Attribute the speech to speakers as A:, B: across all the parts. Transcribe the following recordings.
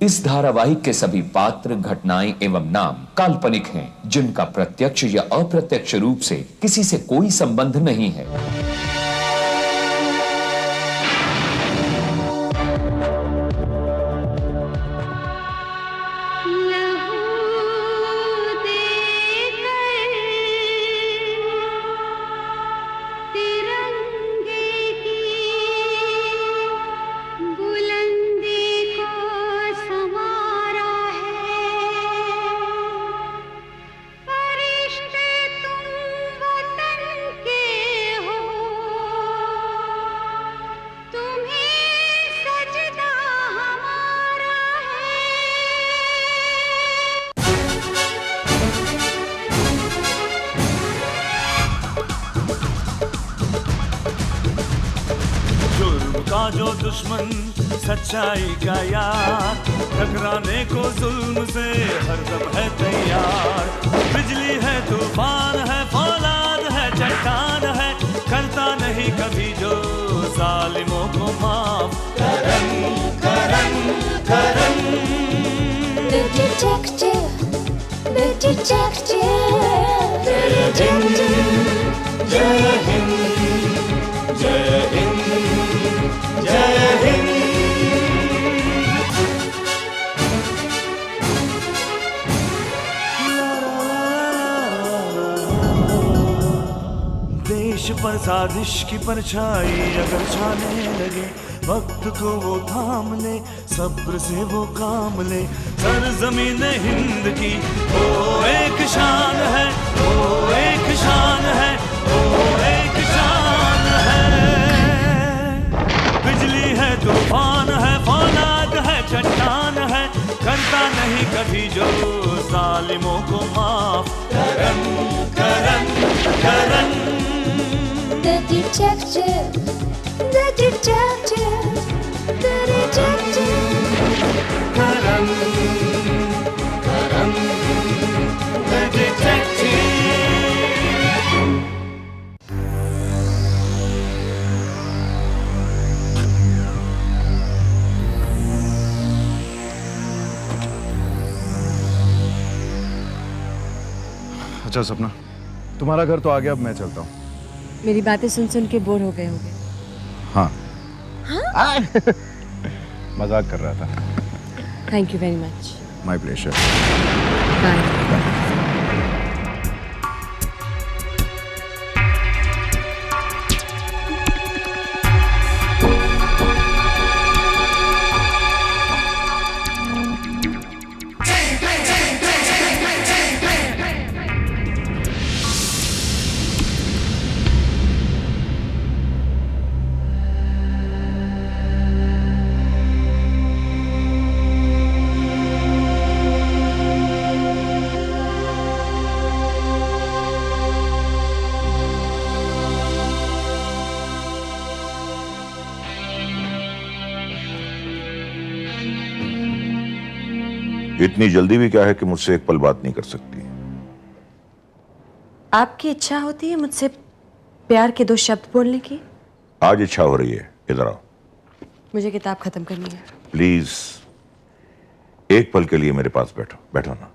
A: इस धारावाहिक के सभी पात्र, घटनाएं एवं नाम काल्पनिक हैं, जिनका प्रत्यक्ष या अप्रत्यक्ष रूप से किसी से कोई संबंध नहीं है।
B: का जो दुश्मन सच्चाई का यार, टकराने को जुल्म से हर दम है तैयार। बिजली है, तूफान है, फौलाद है, चट्टान है, करता नहीं कभी जो जालिमों को माफ। करन करन करन
C: The detective, the detective, the detective।
B: जय हिंद, जय हिंद, जय हिंद। देश पर साजिश की परछाई अगर छाने लगे, वक्त को वो थाम ले, सब्र से वो काम ले। सरजमीन हिंद की वो एक शान है, वो एक शान है, वो एक शान है। बिजली है, तूफान है, फौलाद है, चट्टान है, करता नहीं कभी जो जालिमों को माफ। करन करन करन
C: The detective, the detective, the detective।
B: Karan Karan the detective।
D: अच्छा सपना, तुम्हारा घर तो आ गया, अब मैं चलता हूँ।
E: मेरी बातें सुन सुन के बोर हो गए होंगे।
D: हाँ।
E: हाँ?
D: मजाक कर रहा था।
E: Thank you very much.
D: My pleasure.
E: Bye.
F: इतनी जल्दी भी क्या है कि मुझसे एक पल बात नहीं कर सकती?
E: आपकी इच्छा होती है मुझसे प्यार के 2 शब्द बोलने की?
F: आज इच्छा हो रही है, इधर आओ।
E: मुझे किताब खत्म करनी है।
F: प्लीज एक पल के लिए मेरे पास बैठो, बैठो ना।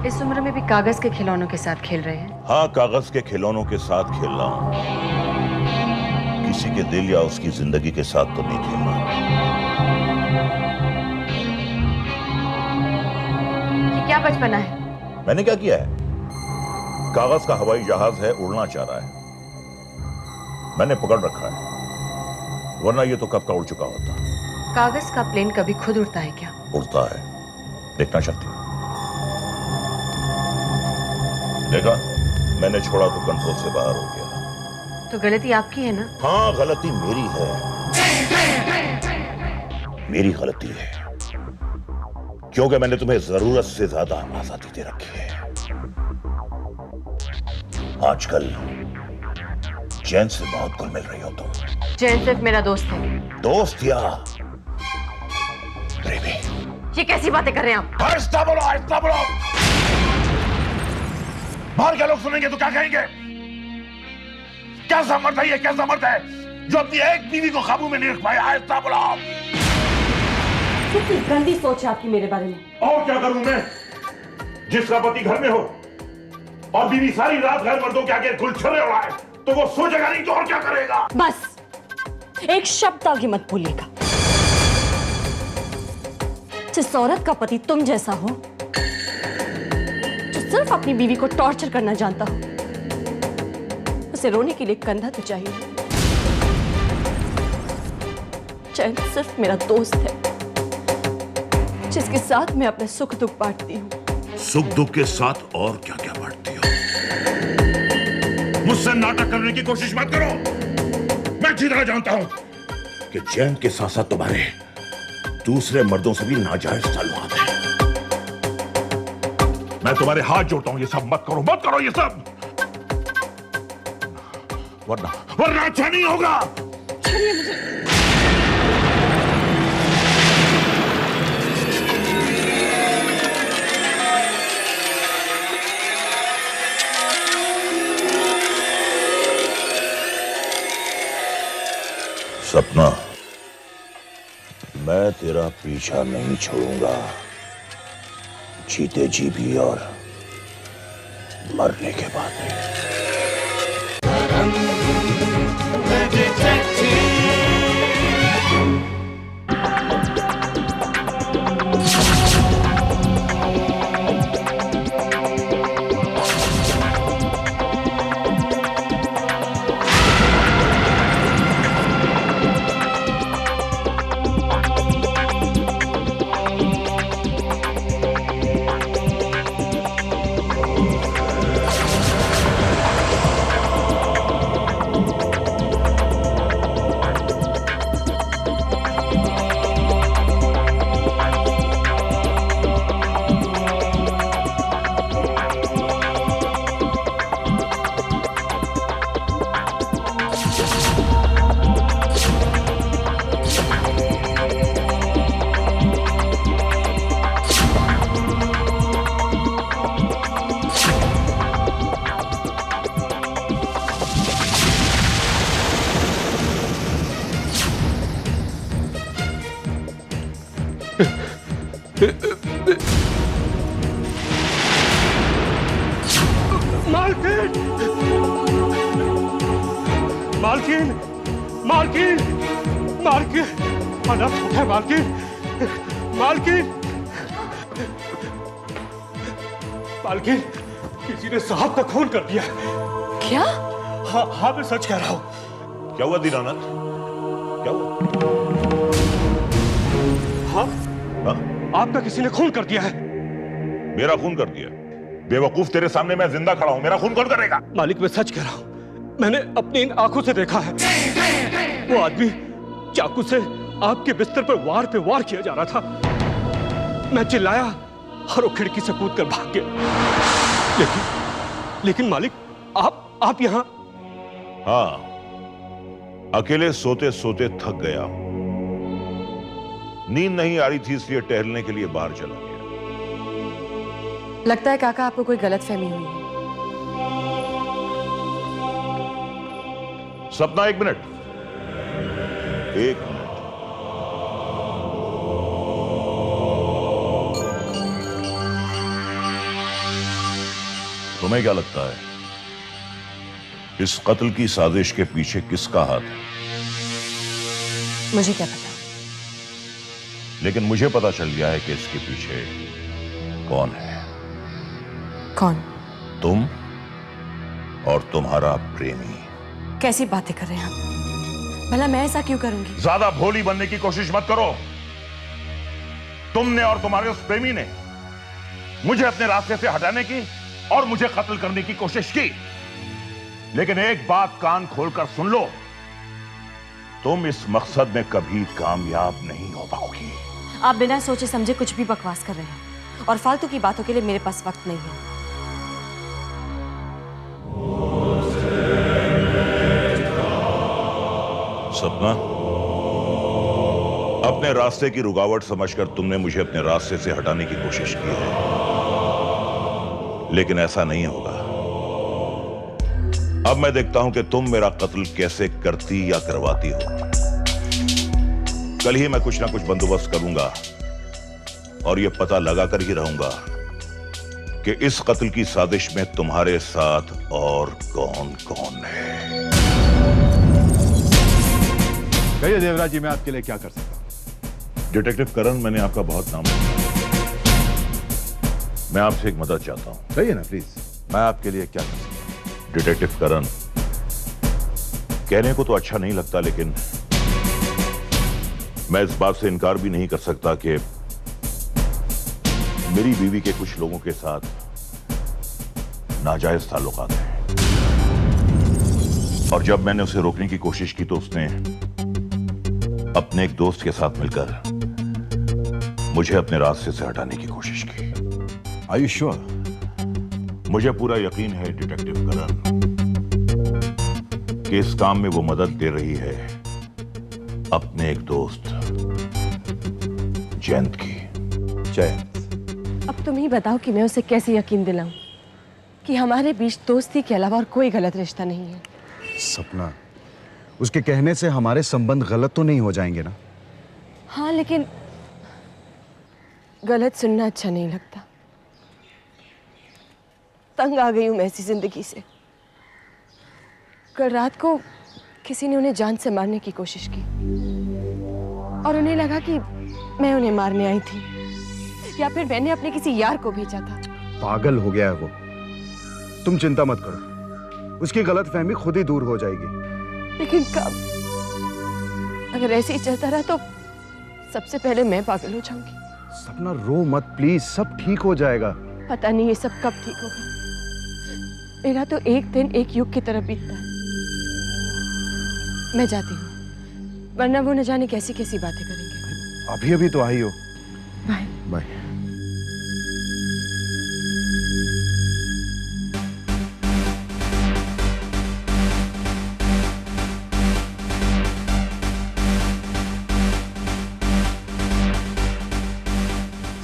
E: इस उम्र में भी कागज के खिलौनों के साथ खेल रहे हैं?
F: हाँ, कागज के खिलौनों के साथ खेल रहा हूं, किसी के दिल या उसकी जिंदगी के साथ तो नहीं खेलना।
E: ये क्या बचपना है?
F: मैंने क्या किया है? कागज का हवाई जहाज है, उड़ना चाह रहा है, मैंने पकड़ रखा है, वरना ये तो कब का उड़ चुका होता।
E: कागज का प्लेन कभी खुद उड़ता है क्या?
F: उड़ता है, देखना चाहती हूँ? देखा, मैंने छोड़ा तो कंट्रोल से बाहर हो गया।
E: तो गलती आपकी है ना?
F: हाँ, गलती मेरी है, मेरी गलती है, क्योंकि मैंने तुम्हें जरूरत से ज्यादा आजादी दे रखी है। आजकल चैन से बहुत घुल मिल रही हो तुम।
E: चैन सिर्फ मेरा दोस्त है।
F: दोस्त या प्रेमी?
E: ये कैसी बातें कर रहे हैं आप?
F: आहिस्ता बोलो, आहिस्ता बोलो। बाहर के लोग सुनेंगे तो क्या कहेंगे? कैसा मर्द है ये, कैसा मर्द है जो अपनी एक बीवी को काबू में नहीं रख पाया? ऐसा बोला आप।
E: कितनी गंदी सोच है आपकी मेरे बारे में।
F: और क्या करूं मैं, जिसका पति घर में हो और बीवी सारी रात घर मर्दों के आगे गुलछर्रे उड़ाए, तो वो सोचेगा नहीं तो और क्या करेगा?
E: बस एक शब्द आगे मत भूलिएगा। जिस औरत का पति तुम जैसा हो, जो सिर्फ अपनी बीवी को टॉर्चर करना जानता हो, उसे रोने के लिए कंधा तो चाहिए। चैन सिर्फ मेरा दोस्त है, जिसके साथ मैं अपने सुख दुख बांटती हूँ।
F: सुख दुख के साथ और क्या क्या बांटती हो? मुझसे नाटक करने की कोशिश मत करो। मैं अच्छी तरह जानता हूं कि चैन के साथ साथ तुम्हारे दूसरे मर्दों से भी नाजायज ताल्लुकात हैं। मैं तुम्हारे हाथ जोड़ता हूं, ये सब मत करो ये सब, वरना अच्छा नहीं होगा।
E: छोड़िए मुझे।
F: सपना, मैं तेरा पीछा नहीं छोड़ूंगा, जीते जी भी और मरने के बाद भी।
G: मालकिन, मालकिन, मालकिन, अनर्थ है मालकिन, मालकिन, मालकिन, किसी ने साहब का खून कर दिया।
E: क्या?
G: हाँ मैं सच कह रहा हूँ।
F: क्या हुआ दीनानाथ? क्या हुआ?
G: हाँ, आपका किसी ने खून कर दिया है।
F: मेरा खून कर दिया? बेवकूफ, तेरे सामने मैं जिंदा खड़ा हूं, मेरा खून कौन करेगा?
G: मालिक मैं सच कह रहा हूं, मैंने अपनी इन आंखों से देखा है। वो आदमी चाकू से आपके बिस्तर पर वार पे वार किया जा रहा था। मैं चिल्लाया और वो खिड़की से कूदकर भाग गया। लेकिन मालिक आप यहाँ?
F: हाँ, अकेले सोते सोते थक गया, नींद नहीं आ रही थी, इसलिए टहलने के लिए बाहर चला गया।
E: लगता है काका आपको कोई गलतफहमी हुई है।
F: सपना, एक मिनट। तुम्हें क्या लगता है इस कत्ल की साजिश के पीछे किसका हाथ है?
E: मुझे क्या पता,
F: लेकिन मुझे पता चल गया है कि इसके पीछे कौन है।
E: कौन?
F: तुम और तुम्हारा प्रेमी।
E: कैसी बातें कर रहे हैं आप? भला मैं ऐसा क्यों करूंगी?
F: ज्यादा भोली बनने की कोशिश मत करो। तुमने और तुम्हारे उस प्रेमी ने मुझे अपने रास्ते से हटाने की और मुझे कत्ल करने की कोशिश की, लेकिन एक बात कान खोलकर सुन लो, तुम इस मकसद में कभी कामयाब नहीं हो पाओगी।
E: आप बिना सोचे समझे कुछ भी बकवास कर रहे हैं और फालतू की बातों के लिए मेरे पास वक्त नहीं है।
F: सपना, अपने रास्ते की रुकावट समझकर तुमने मुझे अपने रास्ते से हटाने की कोशिश की है, लेकिन ऐसा नहीं होगा। अब मैं देखता हूं कि तुम मेरा कत्ल कैसे करती या करवाती हो। कल ही मैं कुछ ना कुछ बंदोबस्त करूंगा और यह पता लगाकर ही रहूंगा कि इस कत्ल की साजिश में तुम्हारे साथ और कौन कौन है।
D: कहिए देवराज जी, मैं आपके लिए क्या कर सकता हूं?
F: डिटेक्टिव करण, मैंने आपका बहुत नाम सुना। मैं आपसे एक मदद चाहता हूं।
D: कहिए ना प्लीज, मैं आपके लिए क्या कर सकता हूं?
F: डिटेक्टिव करण, कहने को तो अच्छा नहीं लगता, लेकिन मैं इस बात से इनकार भी नहीं कर सकता कि मेरी बीवी के कुछ लोगों के साथ नाजायज ताल्लुकात हैं। और जब मैंने उसे रोकने की कोशिश की तो उसने अपने एक दोस्त के साथ मिलकर मुझे अपने रास्ते से हटाने की कोशिश की।
D: Are you sure?
F: मुझे पूरा यकीन है डिटेक्टिव करण कि इस काम में वो मदद दे रही है अपने एक दोस्त जयंत की।
D: जयंत?
E: अब तुम ही बताओ कि मैं उसे कैसे यकीन दिलाऊं कि हमारे बीच दोस्ती के अलावा और कोई गलत रिश्ता नहीं है।
D: सपना, उसके कहने से हमारे संबंध गलत तो नहीं हो जाएंगे ना?
E: हाँ, लेकिन गलत सुनना अच्छा नहीं लगता। तंग आ गई हूं मैं ऐसी जिंदगी से। कल रात को किसी ने उन्हें जान से मारने की कोशिश की और उन्हें लगा कि मैं उन्हें मारने आई थी या फिर मैंने अपने किसी यार को भेजा था।
D: पागल हो गया है वो। तुम चिंता मत करो, उसकी गलतफहमी खुद ही दूर हो जाएगी।
E: लेकिन कब? अगर ऐसे ही चलता रहा तो सबसे पहले मैं पागल हो जाऊंगी।
D: सपना, रो मत प्लीज, सब ठीक हो जाएगा।
E: पता नहीं ये सब कब ठीक होगा। मेरा तो एक दिन एक युग की तरह बीतता है। मैं जाती हूँ, वरना वो न जाने कैसी कैसी बातें करेंगे।
D: अभी अभी तो आई हो।
E: Bye
D: bye.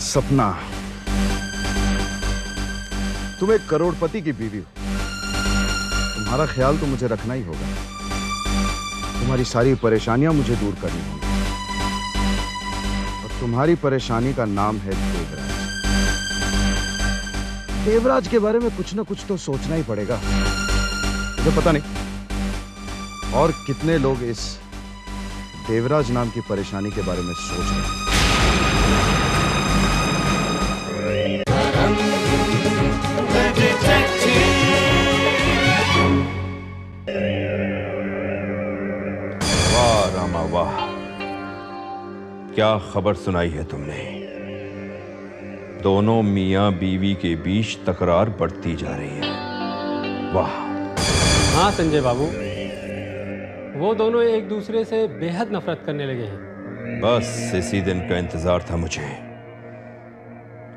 D: सपना, तुम एक करोड़पति की बीवी हो। तुम्हारा ख्याल तो मुझे रखना ही होगा। तुम्हारी सारी परेशानियां मुझे दूर करनी होंगी। और तुम्हारी परेशानी का नाम है देवराज। देवराज के बारे में कुछ ना कुछ तो सोचना ही पड़ेगा। मुझे पता नहीं और कितने लोग इस देवराज नाम की परेशानी के बारे में सोच रहे हैं।
H: वाह रामा वाह, क्या खबर सुनाई है तुमने। दोनों मियां बीवी के बीच तकरार बढ़ती जा रही है। वाह।
I: हाँ संजय बाबू, वो दोनों एक दूसरे से बेहद नफरत करने लगे हैं।
H: बस इसी दिन का इंतजार था मुझे।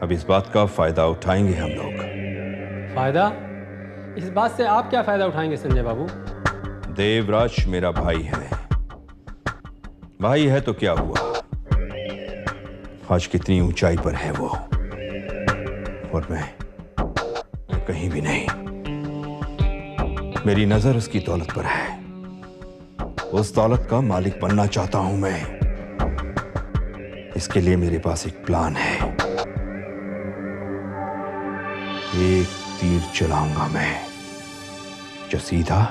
H: अब इस बात का फायदा उठाएंगे हम लोग।
I: फायदा? इस बात से आप क्या फायदा उठाएंगे संजय बाबू?
H: देवराज मेरा भाई है। भाई है तो क्या हुआ, आज कितनी ऊंचाई पर है वो, और मैं कहीं भी नहीं। मेरी नजर उसकी दौलत पर है। उस दौलत का मालिक बनना चाहता हूं मैं। इसके लिए मेरे पास एक प्लान है। एक तीर चलाऊंगा मैं जो सीधा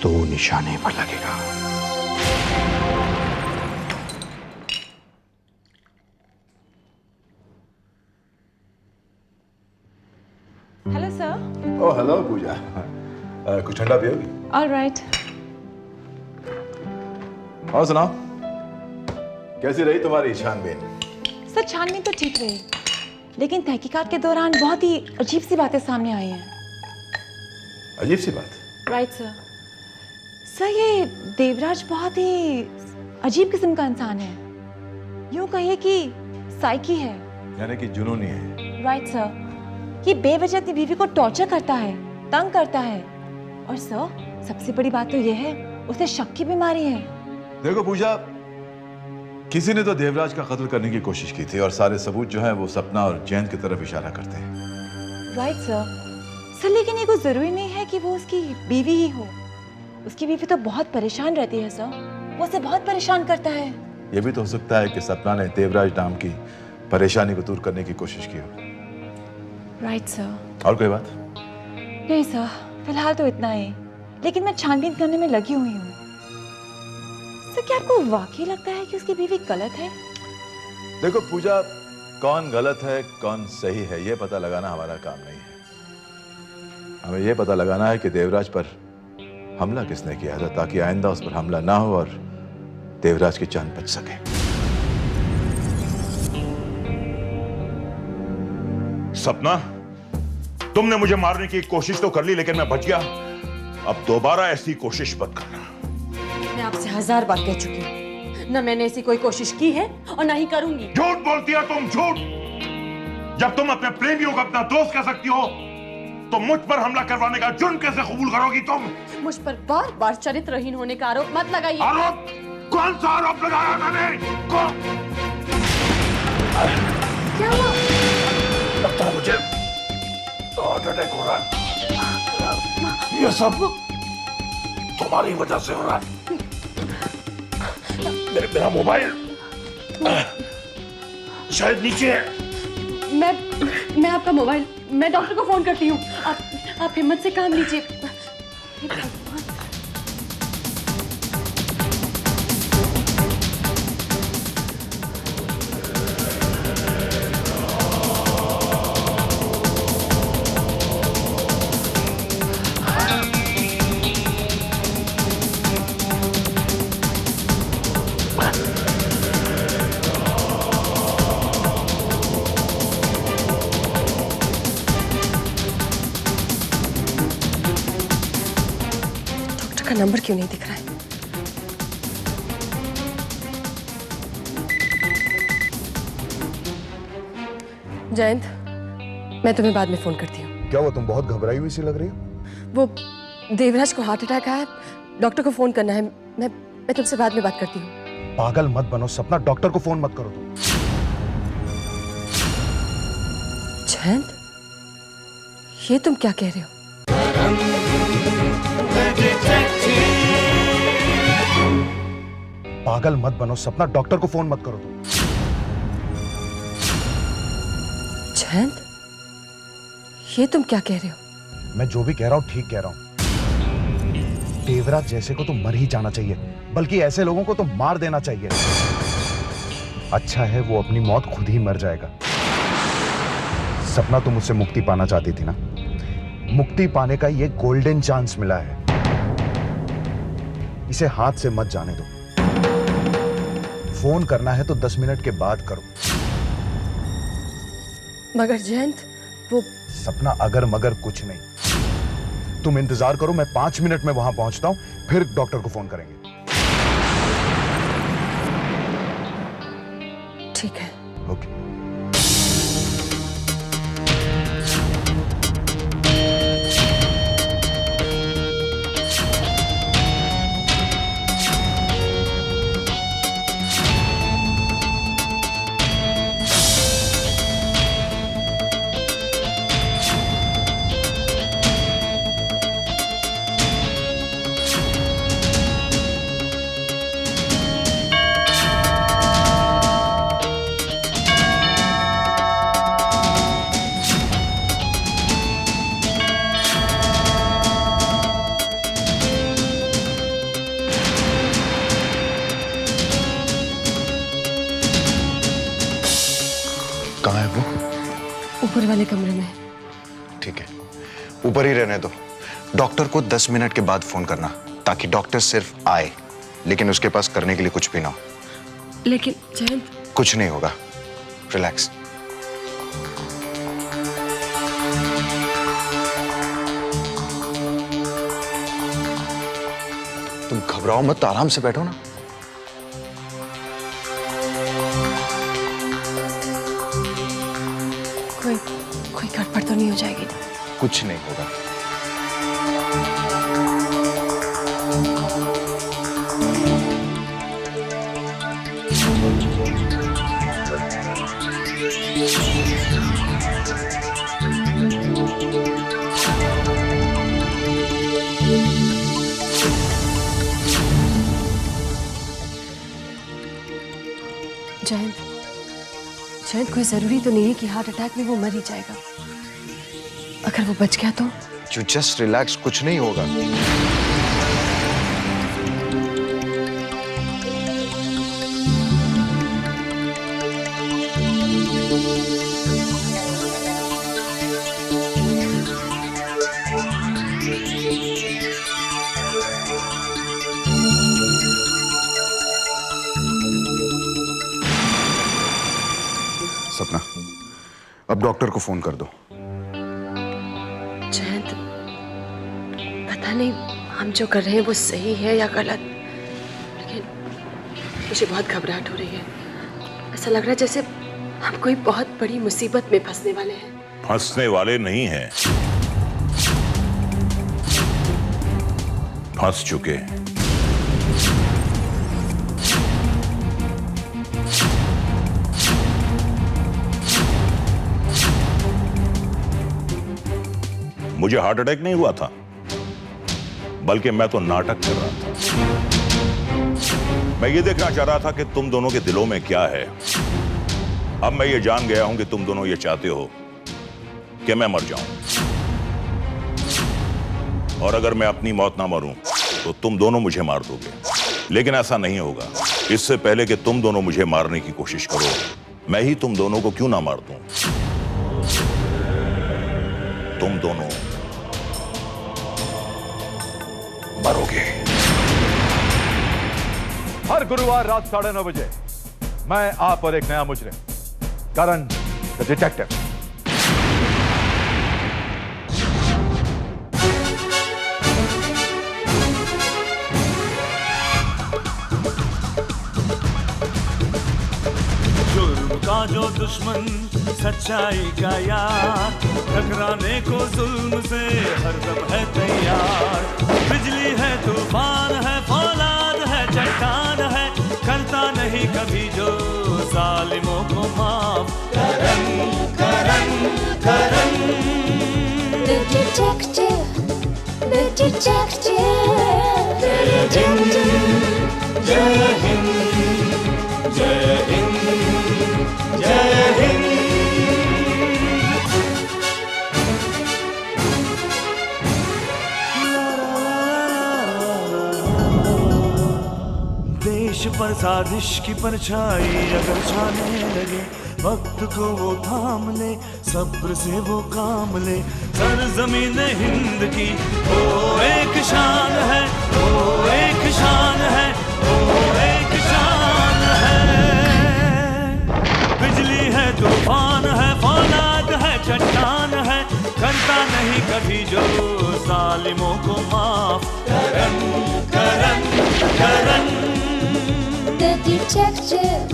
H: तो निशाने पर लगेगा।
J: Hello sir.
K: ओह हेलो पूजा, कुछ ठंडा पियोगी?
J: ऑलराइट।
K: और सुनाओ, कैसी रही तुम्हारी छानबीन?
J: सर छानबीन तो ठीक रही, लेकिन तहकीकात के दौरान बहुत ही अजीब सी बातें सामने आई हैं।
K: अजीब सी बात?
J: Right sir. सर ये देवराज बहुत ही अजीब किस्म का इंसान है। यूं कहिए कि साइकी है।
K: यानी कि जुनूनी है।
J: Right sir. ये बेवजह अपनी बीवी को टॉर्चर करता है, तंग करता है। और सर सबसे बड़ी बात तो ये है, उसे शक की बीमारी है।
K: देखो पूजा, किसी ने तो देवराज का कत्ल करने की कोशिश की थी और सारे सबूत जो हैं वो सपना और जयंत की तरफ इशारा करते हैं।
J: Right sir. सर लेकिन ये कुछ जरूरी नहीं है कि वो उसकी बीवी ही हो। उसकी बीवी तो बहुत परेशान रहती है सर, वो उसे बहुत परेशान करता है।
K: यह भी तो हो सकता है कि सपना ने देवराज नाम की परेशानी को दूर करने की कोशिश की हो।
J: Right sir.
K: और कोई बात?
J: नहीं सर, फिलहाल तो इतना ही, लेकिन मैं छानबीन करने में लगी हुई हूँ। सर क्या आपको वाकई लगता है कि उसकी बीवी गलत है?
K: देखो पूजा, कौन गलत है कौन सही है ये पता लगाना हमारा काम नहीं है। हमें ये पता लगाना है कि देवराज पर हमला किसने किया था, ताकि आइंदा उस पर हमला ना हो और देवराज की जान बच सके।
F: सपना, तुमने मुझे मारने की कोशिश तो कर ली, लेकिन मैं बच गया। अब दोबारा ऐसी कोशिश मत करना।
E: मैं आपसे 1000 बार कह चुकी हूँ, न मैंने ऐसी कोई कोशिश की है और ना ही करूंगी।
F: झूठ बोलती हो तुम, झूठ। जब तुम अपने प्रेमियों को अपना दोस्त कह सकती हो, तो मुझ पर हमला करवाने का जुर्म कैसे कबूल करोगी तुम?
E: मुझ पर बार बार चरित्रहीन होने का आरोप मत लगाइए।
F: आरोप? कौन सा आरोप लगाया मैंने?
E: क्या हुआ?
F: लगता है मुझे हार्ट अटैक हो रहा है। ये सब तुम्हारी वजह से हो रहा है। मेरा मोबाइल शायद नीचे है।
E: मैं आपका मोबाइल, मैं डॉक्टर को फोन करती हूँ। आप हिम्मत से काम लीजिए। का नंबर क्यों नहीं दिख रहा है? जयंत, मैं तुम्हें बाद में फोन करती हूँ।
D: क्या हुआ, तुम बहुत घबराई हुई सी लग रही हो?
E: वो देवराज को हार्ट अटैक आया, डॉक्टर को फोन करना है। मैं तुमसे बाद में बात करती हूँ।
D: पागल मत बनो सपना, डॉक्टर को फोन मत करो तुम।
E: जयंत, ये तुम क्या कह रहे हो?
D: पागल मत बनो सपना, डॉक्टर को फोन मत करो तुम।
E: जयंत, ये तुम क्या कह रहे हो?
D: मैं जो भी कह रहा हूं ठीक कह रहा हूं। देवराज जैसे को तो मर ही जाना चाहिए, बल्कि ऐसे लोगों को तो मार देना चाहिए। अच्छा है वो अपनी मौत खुद ही मर जाएगा। सपना, तुम मुझसे मुक्ति पाना चाहती थी ना? मुक्ति पाने का ये गोल्डन चांस मिला है, इसे हाथ से मत जाने दो। फोन करना है तो 10 मिनट के बाद करो।
E: मगर जयंत, वो
D: सपना, अगर मगर कुछ नहीं। तुम इंतजार करो, मैं 5 मिनट में वहां पहुंचता हूं, फिर डॉक्टर को फोन करेंगे।
E: ठीक है।
D: ओके। कहाँ है वो?
E: ऊपर वाले कमरे में।
D: ठीक है, ऊपर ही रहने दो। डॉक्टर को 10 मिनट के बाद फोन करना, ताकि डॉक्टर सिर्फ आए, लेकिन उसके पास करने के लिए कुछ भी ना हो।
E: लेकिन जयंत,
D: कुछ नहीं होगा, रिलैक्स। तुम घबराओ मत, आराम से बैठो ना।
E: कोई गड़बड़ तो नहीं हो जाएगी?
D: कुछ नहीं होगा।
E: जयंत कोई जरूरी तो नहीं है कि हार्ट अटैक में वो मर ही जाएगा। अगर वो बच गया तो?
D: यू जस्ट रिलैक्स, कुछ नहीं होगा। सपना, अब डॉक्टर को फोन कर दो।
E: जयंत, पता नहीं हम जो कर रहे हैं वो सही है या गलत, लेकिन मुझे बहुत घबराहट हो रही है। ऐसा लग रहा है जैसे हम कोई बहुत बड़ी मुसीबत में फंसने वाले हैं।
F: फंसने वाले नहीं हैं, फंस चुके हैं। मुझे हार्ट अटैक नहीं हुआ था, बल्कि मैं तो नाटक कर रहा था। मैं ये देखना चाह रहा था कि तुम दोनों के दिलों में क्या है। अब मैं ये जान गया हूं कि तुम दोनों ये चाहते हो कि मैं मर जाऊं, और अगर मैं अपनी मौत ना मरूं तो तुम दोनों मुझे मार दोगे। लेकिन ऐसा नहीं होगा। इससे पहले कि तुम दोनों मुझे मारने की कोशिश करो, मैं ही तुम दोनों को क्यों ना मार दूं। तुम दोनों मरोगे।
K: हर गुरुवार रात 9:30 बजे मैं आप और एक नया मुजरिम, करण द डिटेक्टिव।
B: जुर्म का जो दुश्मन, सच्चाई का यार, टकराने को जुल्म से हरदम है तैयार। बिजली है, तूफान है, फौलाद है, चट्टान है, करता नहीं कभी जो जालिमों को माफ। Karan Karan Karan
C: The detective, the detective, the detective.
B: जय हिंद, जय हिंद, जय हिंद। देश पर साजिश की परछाई अगर छाने लगे, वक्त को वो थाम ले, सब्र से वो काम ले। सरजमीन हिंद की वो एक शान है, वो एक शान है, वो एक शान है। बिजली है, तूफान है, फौलाद है, चट्टान है, करता नहीं कभी जो जालिमों को माफ। Karan Karan Karan
C: The detective,